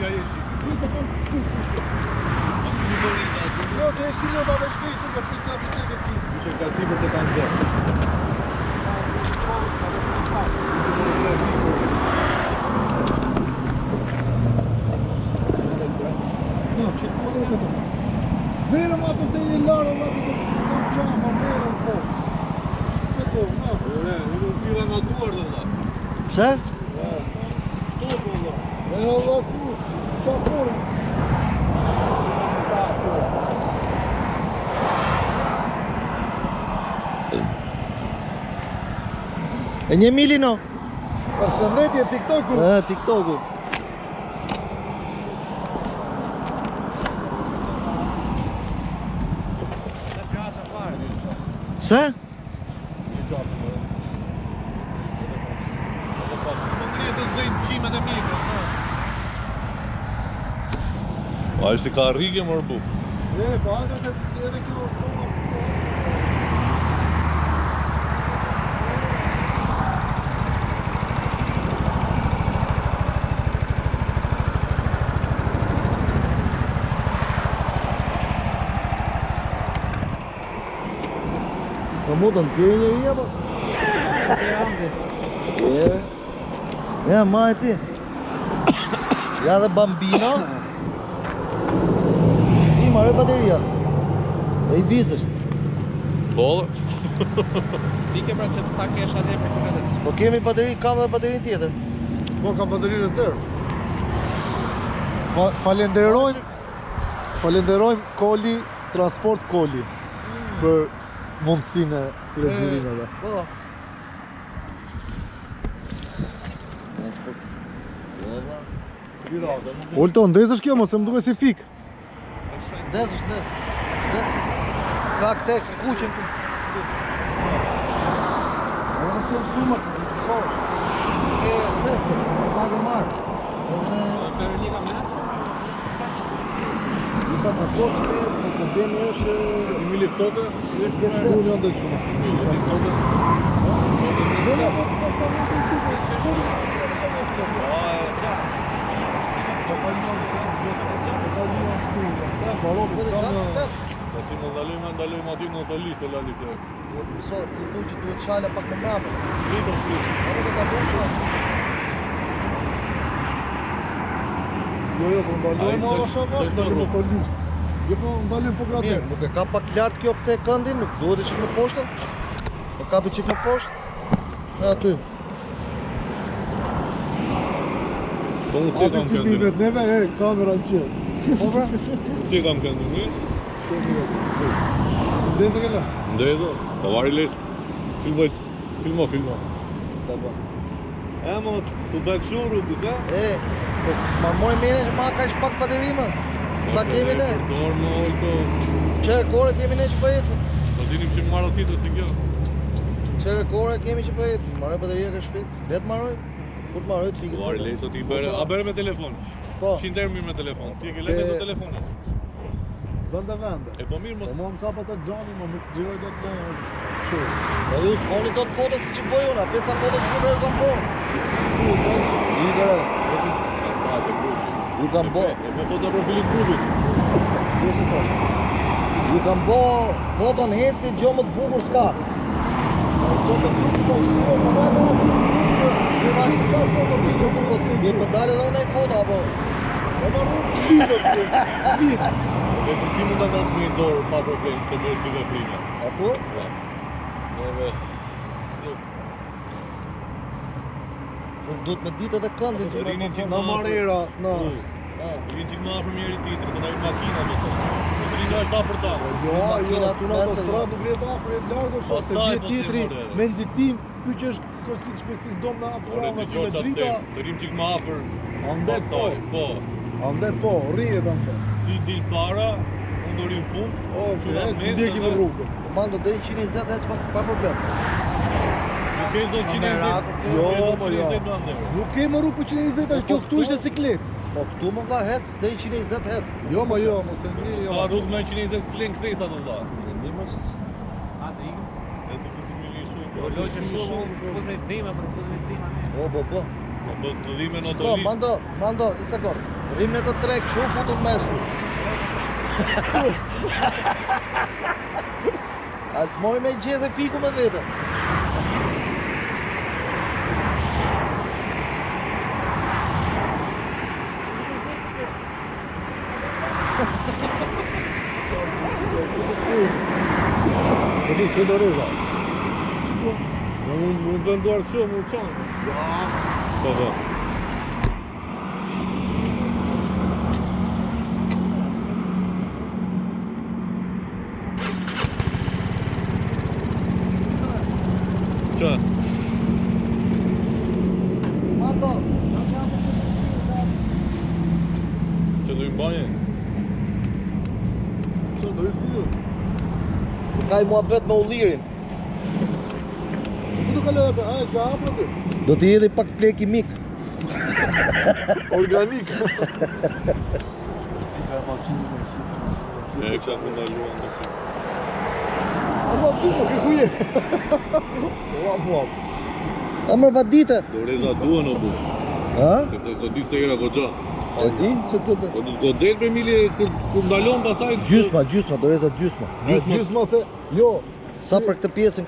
ka jeshi. Jo, se jeshi në da veç këtu, për të të të të të. Ishe ka ti për të kanë dhe. No, që të më të të. Verëm ato se një larë, Allah të të qama, verëm po. Që të, na. Ore, unë pira nga duar dhe da. Pse? Stop, Allah. E Allah ku, qa formë. E 1 mili no? Përshëndetje TikToku. TikToku. Se? A ishte ka rrige më rëbu. Po ato se edhe kjo Po mu të në tjeri njëri apo? Ja, ma e ti. Ja dhe bambino. I marrë bateria. E I vizër. Po Ti ke pra që ta kesh atje për këtës. Po kemi bateri, kam dhe baterin tjetër. Po ka bateri rezervë. Falenderojmë Koli, Transport Koli për mundësinë e këtyre xhirimeve. Po. Olto, ndezësh kjo mos e më duket si fik. Ndezësh. Ka këtë kuqen ku. Edhe në shumë sumë, e zeftë, sa ke marrë. Për një kam në? Ka në kokë të në problemi është... Imi liftote? Unë janë dhe quna. Imi liftote? Pa si më ndalojmë aty në të listë, la listë. So, ti thu që duhet qala pak më mrapë. Litëm. Edhe të ka bërë. Jo, po ndalojmë ora shumë, ndalojmë të listë. Jo, po ndalojmë po Mirë, gradet. nuk e ka pak lartë kjo këte këndin, nuk duhet e qik më poshtë. E kapi qik më poshtë. E aty. Po unë si Atë kam këndin. fillimet neve, kamera në qëllë. Po pra? Si kam këndin, mirë? Ndezë ke la? Ndezë, po vari lesë. Filmo. Po. E mo, të bëkshu rrugës, e? Po s'ma moj mene që ma ka ish pak baterima. Sa kemi ne? Dorë më ojto. Qe kore kemi ne që për ecim. Do dinim që më marrë titët si kjo. Qe kore kemi që për ecim. Marrë bateria ka shpit. Dhe të marroj? Kur të marroj të fikit. Vari lesë, ti bere, a bere me telefon. Po. 100 euro mirë me telefon. Ti e ke lete të telefonit. Vende. E po mirë mos. Po mua më kapa të gjani, më nuk gjiroj do të që. Po ju s'koni do të fotot si që bëj una. 500 fotot që përrej kam po. I kërë. Ju kam bo. E me foto profilit grupit. Ju kam bo foton heci gjo më të bukur s'ka. Je për dalë edhe unë e foto apo? E për ti mund të nësë me i dorë pa problem të bësh dy veprime. Apo? Ja. Neve, s'duk. Duhet me ditë edhe këndin. Rinin që Në marera, në... Rinë që më afër njëri tjetrit, të ndajnë makina me të. Të rinë është ta për ta. Jo, Makina tu në mesë, autostradë nuk vjetë afër e largo shumë, se Pastaj, vjetë po, si tjetri more. me nxitim, ky që është kërësit shpesis dom në atë Ore, rama të që me gjoqa drita, të rinë që më afër. ande po, Pastaj, po. ande po, rrijet ande. Ti dil para, unë do rinë fund. O, që Që e mes, të ndjeki në edhe- rrugë. Mando deri 120 hec pa problem. Nuk ke do 120. Jo, mo, jo. Nuk ke më rrugë për 120, Po, kjo këtu këtu- ishte siklet. Po këtu më vlla hec deri 120 hec. Jo, mo jo, mos e ngri, jo. Ka rrugë me 120 s'len kthesa do ta. Një mos. A të ikëm? E të këtë mili shumë. Po lojë shumë, s'pos me dhima, për të me dhima ne. Po. Do të dhime në Shko, autolistë. mando, një sekund. Rrimën e të trek, shu futun mes. A të mojnë me gjithë dhe fiku me vete. Këtë do rrëza. Unë të nduar shumë, unë qanë. Po, po. Qa? Mando, Që do i mbanje? Që do i fyë? ka i mua bet me ullirin. Ku do kaloj atë? A, që ka hapë ti? Do t'i jedhi pak plek i mik. Organik. Si ka makinë me shifë. E kësha ku ndaluan në shumë. A ma ty, më kërku je. Lap. A mërë vadite. Do reza duhen o bu. Ha? Që të godis të era gogja. E di që të të... Po do të godet për mili kur ndalon pasaj. Gjysma, doreza gjysma. Gjysma se, jo, Sa për këtë pjesën